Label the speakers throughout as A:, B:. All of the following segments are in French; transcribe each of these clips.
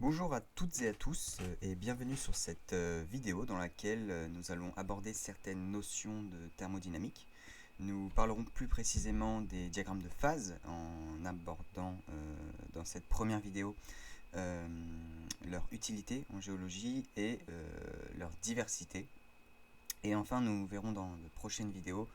A: Bonjour à toutes et à tous et bienvenue sur cette vidéo dans laquelle nous allons aborder certaines notions de thermodynamique. Nous parlerons plus précisément des diagrammes de phase en abordant dans cette première vidéo leur utilité en géologie et leur diversité. Et enfin nous verrons dans de prochaines vidéos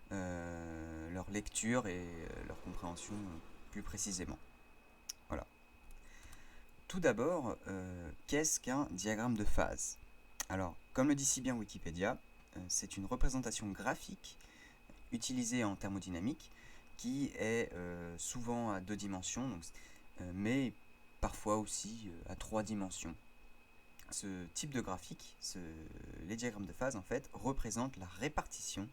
A: leur lecture et leur compréhension plus précisément. Voilà. Tout d'abord, qu'est-ce qu'un diagramme de phase? Alors, comme le dit si bien Wikipédia, c'est une représentation graphique utilisée en thermodynamique qui est souvent à 2 dimensions, donc, mais parfois aussi à 3 dimensions. Ce type de graphique, les diagrammes de phase en fait, représentent la répartition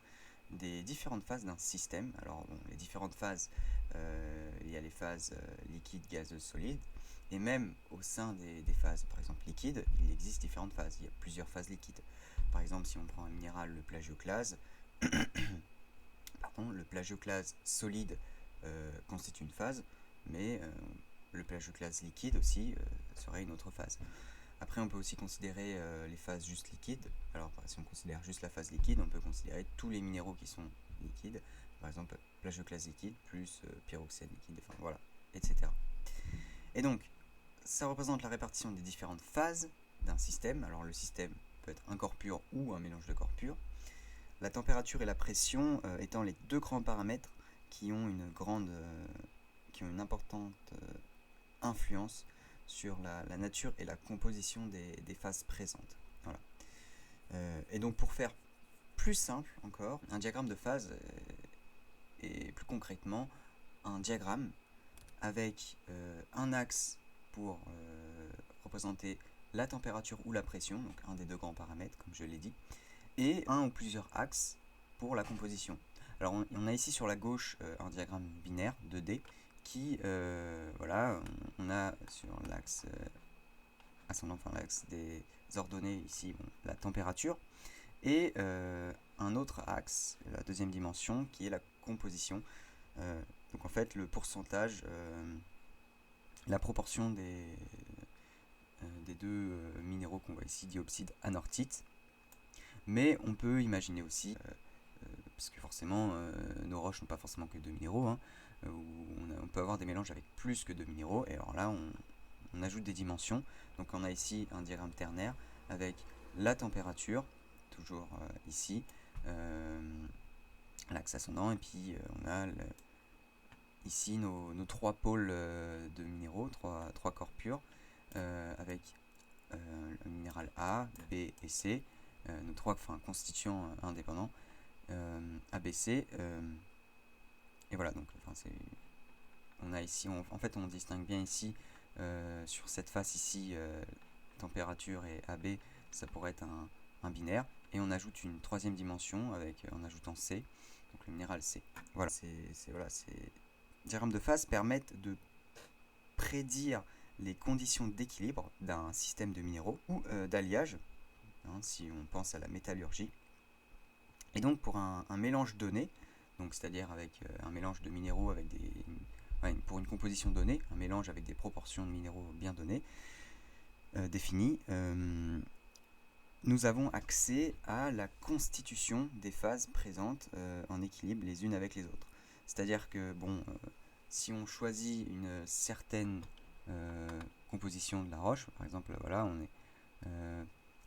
A: des différentes phases d'un système. Alors bon, les différentes phases, il y a les phases liquides, gazeuses, solides, et même au sein des phases, par exemple liquides, il existe différentes phases. Il y a plusieurs phases liquides. Par exemple, si on prend un minéral, le plagioclase, pardon, le plagioclase solide constitue une phase, mais le plagioclase liquide aussi serait une autre phase. Après, on peut aussi considérer les phases juste liquides. Alors, si on considère juste la phase liquide, on peut considérer tous les minéraux qui sont liquides. Par exemple, plagioclase liquide plus pyroxène liquide, enfin voilà, etc. Et donc, ça représente la répartition des différentes phases d'un système. Alors, le système peut être un corps pur ou un mélange de corps purs. La température et la pression étant les deux grands paramètres qui ont une importante influence sur la nature et la composition des phases présentes. Voilà. Et donc pour faire plus simple encore, un diagramme de phase est plus concrètement un diagramme avec un axe pour représenter la température ou la pression, donc un des deux grands paramètres comme je l'ai dit, et un ou plusieurs axes pour la composition. Alors on a ici sur la gauche un diagramme binaire 2D qui, voilà, on a sur l'axe ascendant, enfin l'axe des ordonnées ici, bon, la température, et un autre axe, la deuxième dimension, qui est la composition. Donc en fait le pourcentage, la proportion des deux minéraux qu'on voit ici, diopside, anorthite. Mais on peut imaginer aussi, parce que forcément nos roches n'ont pas forcément que deux minéraux, hein, où on peut avoir des mélanges avec plus que deux minéraux, et alors là on ajoute des dimensions. Donc on a ici un diagramme ternaire avec la température, toujours ici, l'axe ascendant, et puis on a ici nos trois pôles de minéraux, trois corps purs, avec le minéral A, B et C, nos trois constituants indépendants, ABC, et voilà, donc on a ici, en fait on distingue bien ici, sur cette face ici, température et AB, ça pourrait être un binaire, et on ajoute une troisième dimension en ajoutant C, donc le minéral C. Voilà, ces diagrammes de phase permettent de prédire les conditions d'équilibre d'un système de minéraux ou d'alliage, hein, si on pense à la métallurgie. Et donc pour un mélange donné, donc c'est-à-dire avec un mélange de minéraux avec pour une composition donnée, un mélange avec des proportions de minéraux bien données, définies, nous avons accès à la constitution des phases présentes en équilibre les unes avec les autres. C'est-à-dire que bon, si on choisit une certaine composition de la roche, par exemple, voilà, on est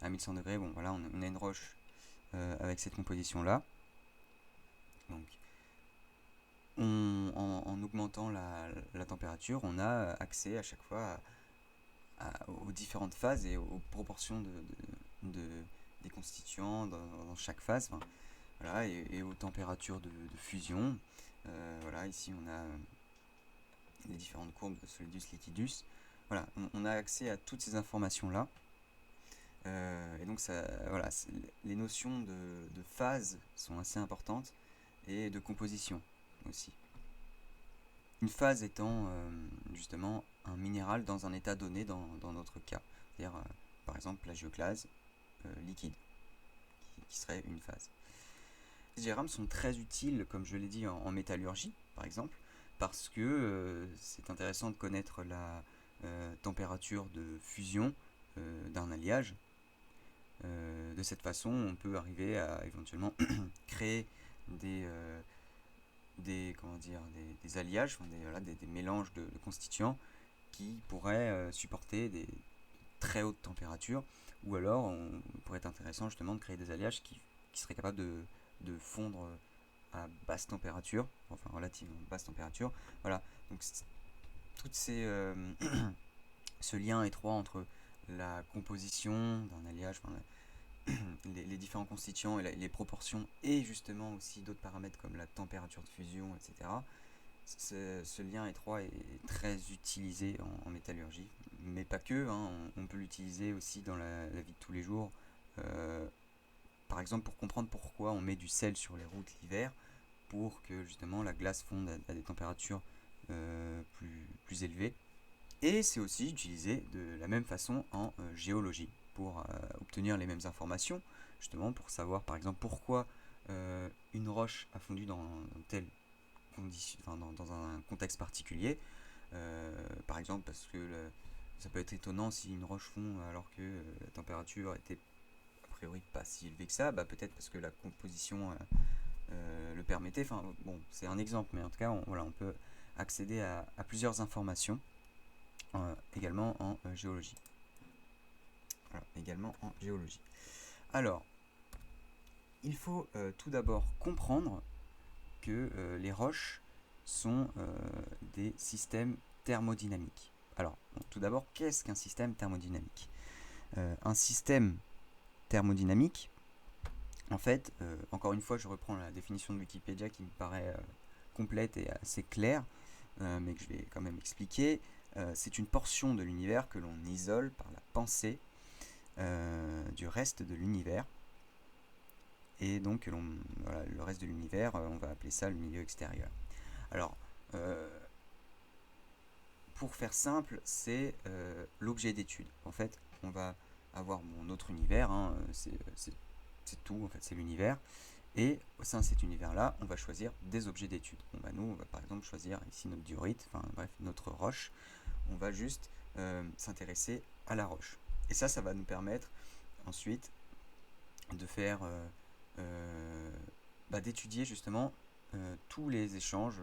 A: à 1100 degrés, bon voilà, on a une roche avec cette composition-là. Donc, en augmentant la température, on a accès à chaque fois aux différentes phases et aux proportions des constituants dans chaque phase, enfin, voilà, et aux températures de fusion. Voilà, ici on a les différentes courbes de solidus liquidus. Voilà, on a accès à toutes ces informations-là. Et donc voilà, les notions de phase sont assez importantes, et de composition aussi. Une phase étant justement un minéral dans un état donné dans notre cas, c'est-à-dire par exemple plagioclase liquide, qui serait une phase. Ces diagrammes sont très utiles, comme je l'ai dit, en métallurgie par exemple, parce que c'est intéressant de connaître température de fusion d'un alliage. De cette façon, on peut arriver à éventuellement créer des alliages, des mélanges de constituants qui pourraient supporter des très hautes températures, ou alors on pourrait être intéressant justement de créer des alliages qui seraient capables de fondre à basse température, enfin relativement basse température. Voilà, donc toutes ces ce lien étroit entre la composition d'un alliage, les différents constituants et les proportions, et justement aussi d'autres paramètres comme la température de fusion, etc. Ce lien étroit est très utilisé en métallurgie, mais pas que, hein, on peut l'utiliser aussi dans la vie de tous les jours. Par exemple, pour comprendre pourquoi on met du sel sur les routes l'hiver, pour que justement la glace fonde à des températures plus élevées. Et c'est aussi utilisé de la même façon en géologie, pour obtenir les mêmes informations, justement pour savoir par exemple pourquoi une roche a fondu dans telle condition, dans un contexte particulier. Par exemple parce que ça peut être étonnant si une roche fond alors que la température était a priori pas si élevée que ça, peut-être parce que la composition le permettait. Enfin bon, c'est un exemple, mais en tout cas on peut accéder à plusieurs informations également en géologie. Voilà, également en géologie. Alors, il faut tout d'abord comprendre que les roches sont des systèmes thermodynamiques. Alors, tout d'abord, qu'est-ce qu'un système thermodynamique ? Un système thermodynamique, en fait, encore une fois, je reprends la définition de Wikipédia qui me paraît complète et assez claire, mais que je vais quand même expliquer. C'est une portion de l'univers que l'on isole par la pensée du reste de l'univers. Et donc le reste de l'univers, on va appeler ça le milieu extérieur. Alors, pour faire simple, c'est l'objet d'étude. En fait, on va avoir notre univers, hein, c'est tout, en fait, c'est l'univers. Et au sein de cet univers-là, on va choisir des objets d'étude. Nous, on va par exemple choisir ici notre diorite, notre roche. On va juste s'intéresser à la roche. Et ça va nous permettre ensuite de faire d'étudier justement tous les échanges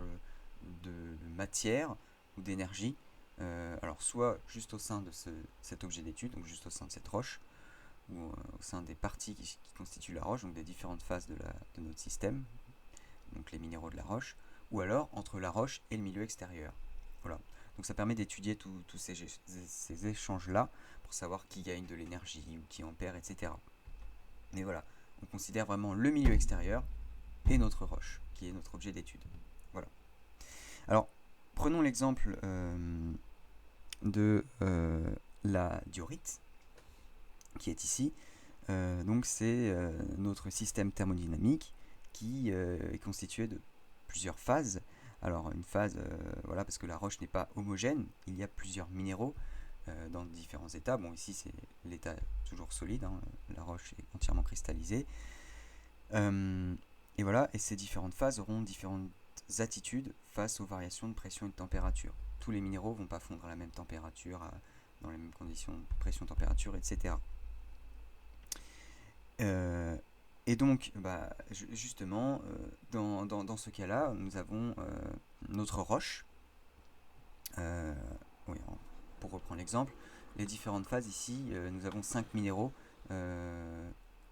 A: de matière ou d'énergie, alors soit juste au sein de cet objet d'étude, donc juste au sein de cette roche, ou au sein des parties qui constituent la roche, donc des différentes phases de notre système, donc les minéraux de la roche, ou alors entre la roche et le milieu extérieur. Voilà. Donc ça permet d'étudier tous ces échanges-là pour savoir qui gagne de l'énergie ou qui en perd, etc. Mais voilà, on considère vraiment le milieu extérieur et notre roche, qui est notre objet d'étude. Voilà. Alors, prenons l'exemple de la diorite, qui est ici. Donc c'est notre système thermodynamique qui est constitué de plusieurs phases. Alors une phase, parce que la roche n'est pas homogène, il y a plusieurs minéraux dans différents états. Bon, ici c'est l'état toujours solide, hein, la roche est entièrement cristallisée. Et voilà, et ces différentes phases auront différentes attitudes face aux variations de pression et de température. Tous les minéraux ne vont pas fondre à la même température, dans les mêmes conditions de pression, température, etc. Et donc, justement, dans ce cas-là, nous avons notre roche. Pour reprendre l'exemple, les différentes phases ici, nous avons 5 minéraux,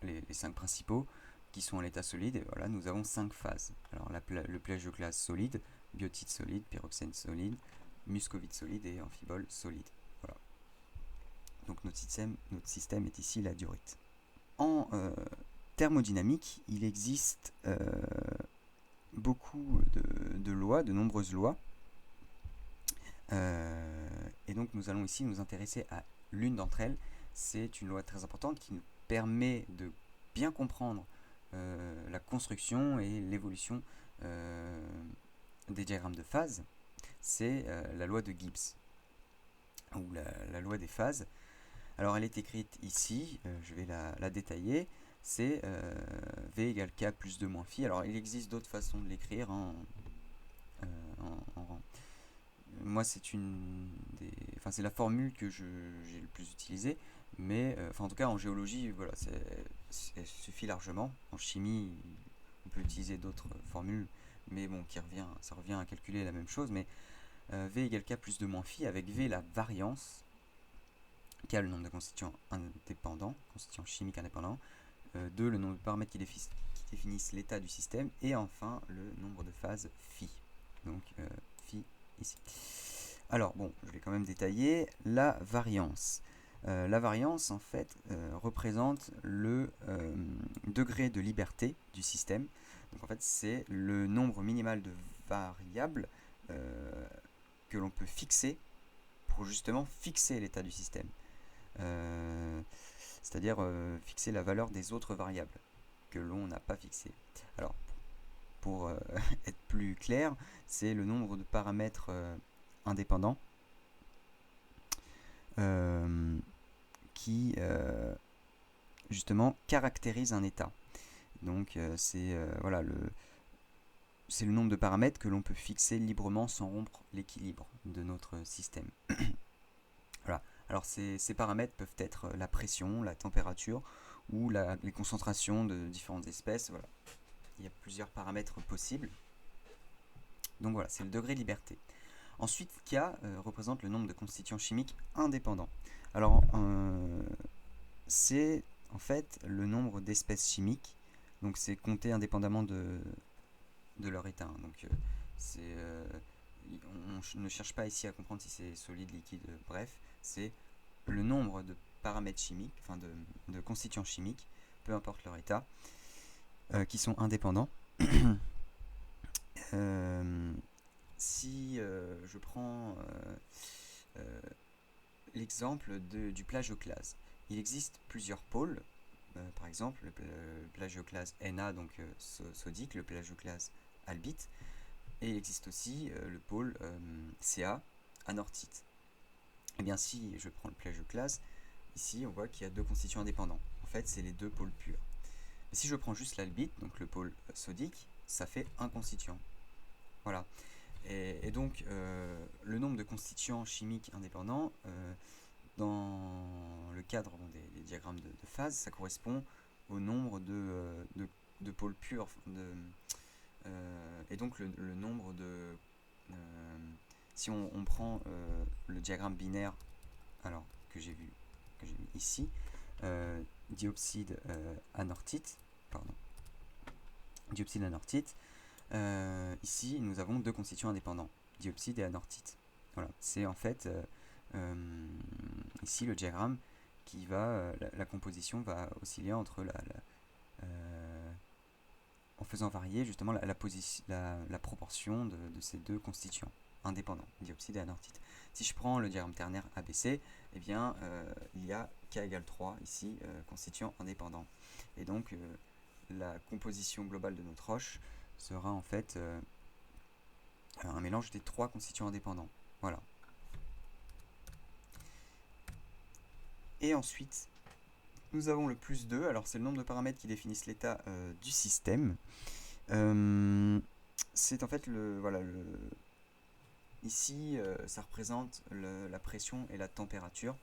A: les 5 principaux, qui sont en l'état solide. Et voilà, nous avons 5 phases. Alors, le plagioclase solide, biotite solide, pyroxène solide, muscovite solide et amphibole solide. Voilà. Donc, notre système est ici la diorite. En thermodynamique, il existe beaucoup de lois, de nombreuses lois. Et donc nous allons ici nous intéresser à l'une d'entre elles. C'est une loi très importante qui nous permet de bien comprendre la construction et l'évolution des diagrammes de phase. C'est la loi de Gibbs, ou la loi des phases. Alors elle est écrite ici, je vais la détailler. C'est V égale K plus 2 moins phi. Alors il existe d'autres façons de l'écrire, hein, moi c'est c'est la formule que j'ai le plus utilisée, mais en tout cas en géologie, voilà, elle suffit largement. En chimie, on peut utiliser d'autres formules, mais bon, ça revient à calculer la même chose, mais V égale K plus 2 moins phi, avec V la variance, K le nombre de constituants indépendants, constituants chimiques indépendants, 2 le nombre de paramètres qui définissent l'état du système, et enfin le nombre de phases phi. Donc phi ici. Alors bon, je vais quand même détailler la variance. La variance en fait représente le degré de liberté du système. Donc en fait c'est le nombre minimal de variables que l'on peut fixer pour justement fixer l'état du système. C'est-à-dire fixer la valeur des autres variables que l'on n'a pas fixées. Alors, pour être plus clair, c'est le nombre de paramètres indépendants qui justement caractérisent un état. Donc c'est le nombre de paramètres que l'on peut fixer librement sans rompre l'équilibre de notre système. Voilà. Alors ces paramètres peuvent être la pression, la température ou les concentrations de différentes espèces. Voilà. Il y a plusieurs paramètres possibles. Donc voilà, c'est le degré de liberté. Ensuite, K représente le nombre de constituants chimiques indépendants. Alors, c'est en fait le nombre d'espèces chimiques. Donc c'est compté indépendamment de leur état. Donc on ne cherche pas ici à comprendre si c'est solide, liquide, bref, c'est le nombre de paramètres chimiques, enfin de constituants chimiques, peu importe leur état, qui sont indépendants. Si je prends l'exemple du plagioclase, il existe plusieurs pôles. Par exemple, le plagioclase Na, donc sodique, le plagioclase albite, et il existe aussi le pôle Ca, anorthite. Et bien si je prends le plagioclase, ici on voit qu'il y a deux constituants indépendants. En fait, c'est les deux pôles purs. Et si je prends juste l'albite, donc le pôle sodique, ça fait un constituant. Voilà. Et donc, le nombre de constituants chimiques indépendants, dans le cadre des diagrammes de phase, ça correspond au nombre de pôles purs. Et donc, le nombre de... si on prend le diagramme binaire, alors que j'ai mis ici, diopside anorthite, ici nous avons deux constituants indépendants, diopside et anorthite. Voilà, c'est en fait ici le diagramme qui va, la composition va osciller entre en faisant varier justement la proportion de ces deux constituants indépendants, diopside et anorthite. Si je prends le diagramme ternaire ABC, eh bien, il y a K égale 3 ici, constituants indépendants. Et donc, la composition globale de notre roche sera en fait un mélange des trois constituants indépendants. Voilà. Et ensuite, nous avons le plus 2. Alors, c'est le nombre de paramètres qui définissent l'état du système. C'est en fait ici, ça représente la pression et la température.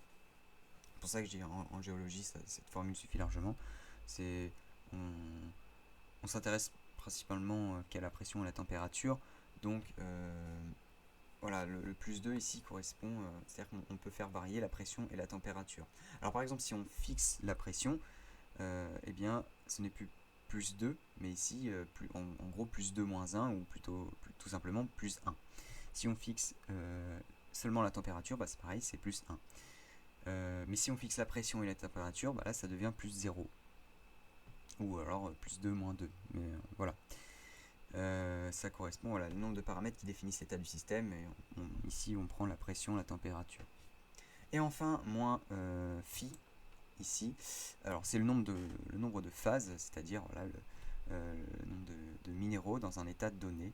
A: C'est pour ça que je dis en géologie, cette formule suffit largement. On s'intéresse principalement qu'à la pression et la température. Donc, voilà, le plus 2 ici correspond, c'est-à-dire qu'on peut faire varier la pression et la température. Alors par exemple, si on fixe la pression, eh bien, ce n'est plus 2, mais ici, en gros, plus 2 moins 1, ou plutôt tout simplement plus 1. Si on fixe seulement la température, bah, c'est pareil, c'est plus 1. Mais si on fixe la pression et la température, bah, là, ça devient plus 0. Ou alors plus 2 moins 2. Mais voilà. Ça correspond, voilà, le nombre de paramètres qui définissent l'état du système. Et ici, on prend la pression, la température. Et enfin, moins phi, ici. Alors, c'est le nombre de phases, c'est-à-dire voilà, le nombre de minéraux dans un état donné.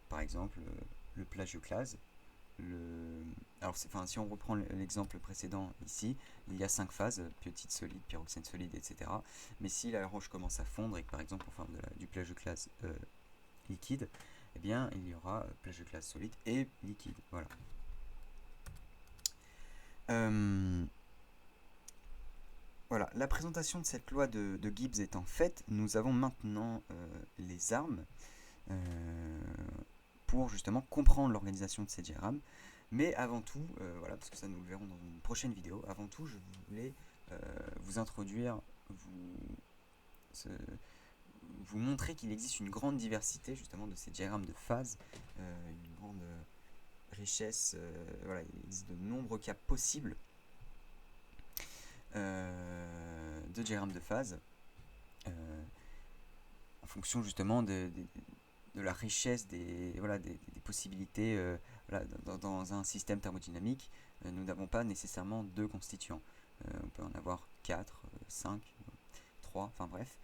A: Par exemple, le plagioclase. Alors, si on reprend l'exemple précédent ici, il y a 5 phases, biotite solide, pyroxène solide, etc. Mais si la roche commence à fondre et que par exemple on forme du plagioclase liquide, eh bien il y aura plage de classe solide et liquide. Voilà. Voilà, la présentation de cette loi de Gibbs étant faite, nous avons maintenant les armes pour justement comprendre l'organisation de ces diagrammes. Mais avant tout, voilà, parce que ça nous le verrons dans une prochaine vidéo, avant tout je voulais vous introduire, ce, vous montrer qu'il existe une grande diversité justement de ces diagrammes de phase, une grande richesse, voilà, il existe de nombreux cas possibles de diagrammes de phase en fonction justement de la richesse voilà, des possibilités. Voilà, dans un système thermodynamique, nous n'avons pas nécessairement deux constituants. On peut en avoir 4, 5, 3, enfin bref.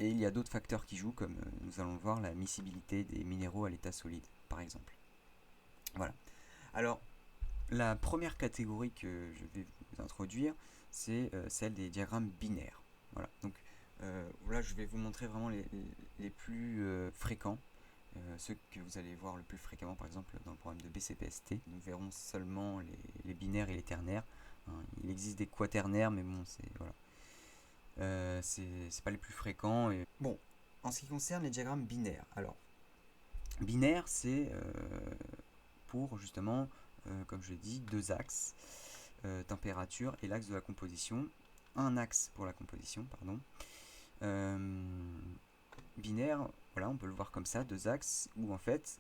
A: Et il y a d'autres facteurs qui jouent, comme nous allons le voir, la miscibilité des minéraux à l'état solide, par exemple. Voilà. Alors, la première catégorie que je vais vous introduire, c'est celle des diagrammes binaires. Voilà. Donc, là, je vais vous montrer vraiment les plus fréquents, ceux que vous allez voir le plus fréquemment, par exemple, dans le programme de BCPST. Nous verrons seulement les binaires et les ternaires. Hein. Il existe des quaternaires, mais bon, c'est pas les plus fréquents. Et... Bon, en ce qui concerne les diagrammes binaires, alors, binaire, c'est pour justement, comme je l'ai dit, deux axes, température et l'axe de la composition. Un axe pour la composition, pardon. Binaire, voilà, on peut le voir comme ça, deux axes, ou en fait,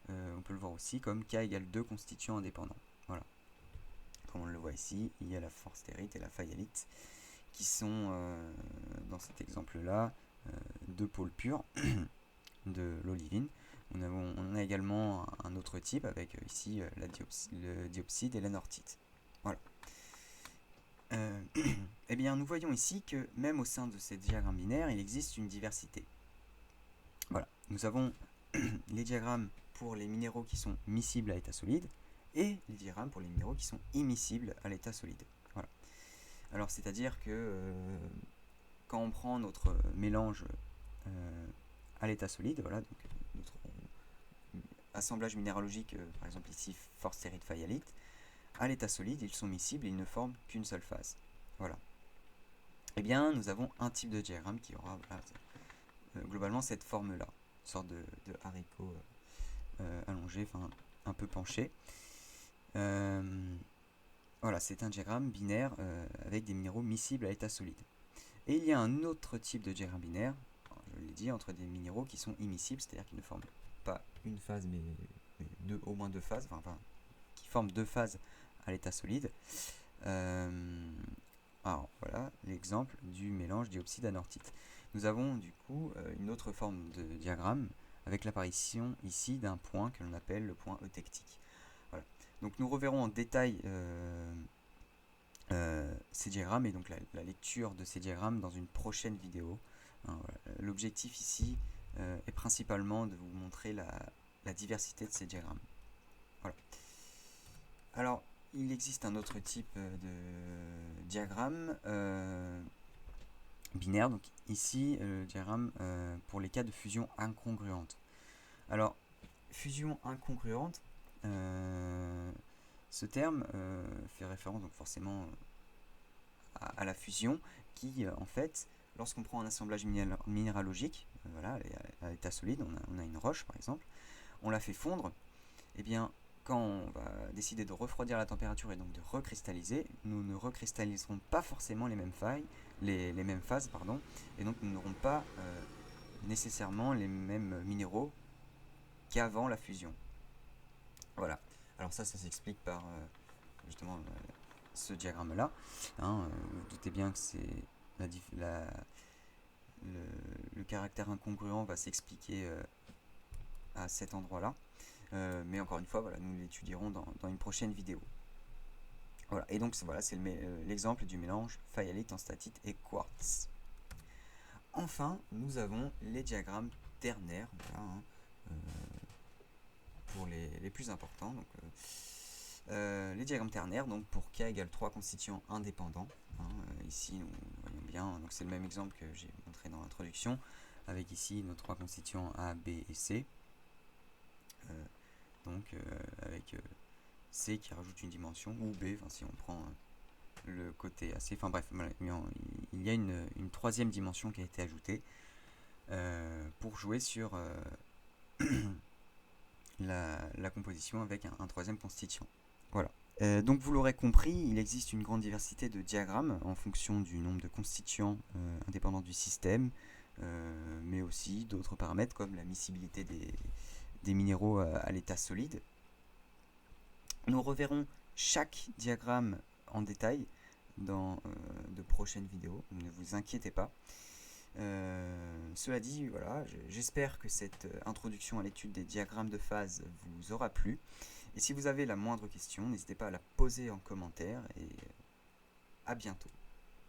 A: on peut le voir aussi comme K égale 2 constituants indépendants. Voilà. Comme on le voit ici, il y a la forstérite et la fayalite, qui sont, dans cet exemple-là, deux pôles purs de l'olivine. On a également un autre type avec ici le diopside et la nortite. Voilà. Eh bien, nous voyons ici que même au sein de ces diagrammes binaires, il existe une diversité. Voilà. Nous avons les diagrammes pour les minéraux qui sont miscibles à l'état solide et les diagrammes pour les minéraux qui sont immiscibles à l'état solide. Voilà. Alors, c'est-à-dire que quand on prend notre mélange à l'état solide, voilà, donc notre assemblage minéralogique, par exemple ici forstérite fayalite, à l'état solide, ils sont miscibles et ils ne forment qu'une seule phase. Voilà. Eh bien, nous avons un type de diagramme qui aura voilà, globalement cette forme-là, une sorte de haricot allongé, enfin un peu penché. Voilà, c'est un diagramme binaire avec des minéraux miscibles à l'état solide. Et il y a un autre type de diagramme binaire, je l'ai dit, entre des minéraux qui sont immiscibles, c'est-à-dire qui ne forment pas une phase, mais au moins deux phases, enfin, qui forment deux phases à l'état solide. Alors voilà l'exemple du mélange diopside-anortite. Nous avons du coup une autre forme de diagramme avec l'apparition ici d'un point que l'on appelle le point eutectique. Voilà. Donc nous reverrons en détail ces diagrammes et donc la lecture de ces diagrammes dans une prochaine vidéo. Hein, voilà. L'objectif ici est principalement de vous montrer la diversité de ces diagrammes. Voilà. Alors, il existe un autre type de diagramme binaire. Donc ici, le diagramme pour les cas de fusion incongruente. Alors, fusion incongruente, ce terme fait référence donc forcément à la fusion qui, en fait, lorsqu'on prend un assemblage minéralogique, voilà, à l'état solide, on a une roche par exemple, on la fait fondre, et bien quand on va décider de refroidir la température et donc de recristalliser, nous ne recristalliserons pas forcément les mêmes phases, pardon, et donc nous n'aurons pas nécessairement les mêmes minéraux qu'avant la fusion. Voilà. Alors ça s'explique par justement ce diagramme-là. Hein, vous doutez bien que c'est le caractère incongruent va s'expliquer à cet endroit-là. Mais encore une fois, voilà, nous l'étudierons dans une prochaine vidéo. Voilà, et donc voilà, c'est l'exemple du mélange fayalite, enstatite et quartz. Enfin, nous avons les diagrammes ternaires, voilà, hein, pour les plus importants. Donc, les diagrammes ternaires, donc pour K égale 3 constituants indépendants. Hein, ici, nous voyons bien, donc c'est le même exemple que j'ai montré dans l'introduction, avec ici nos 3 constituants A, B et C. donc avec C qui rajoute une dimension, ou B, si on prend le côté AC, enfin bref, voilà, il y a une troisième dimension qui a été ajoutée pour jouer sur la composition avec un troisième constituant. Voilà. Donc vous l'aurez compris, il existe une grande diversité de diagrammes en fonction du nombre de constituants indépendants du système, mais aussi d'autres paramètres comme la miscibilité des minéraux à l'état solide. Nous reverrons chaque diagramme en détail dans de prochaines vidéos, ne vous inquiétez pas. Cela dit, voilà, j'espère que cette introduction à l'étude des diagrammes de phase vous aura plu. Et si vous avez la moindre question, n'hésitez pas à la poser en commentaire et à bientôt.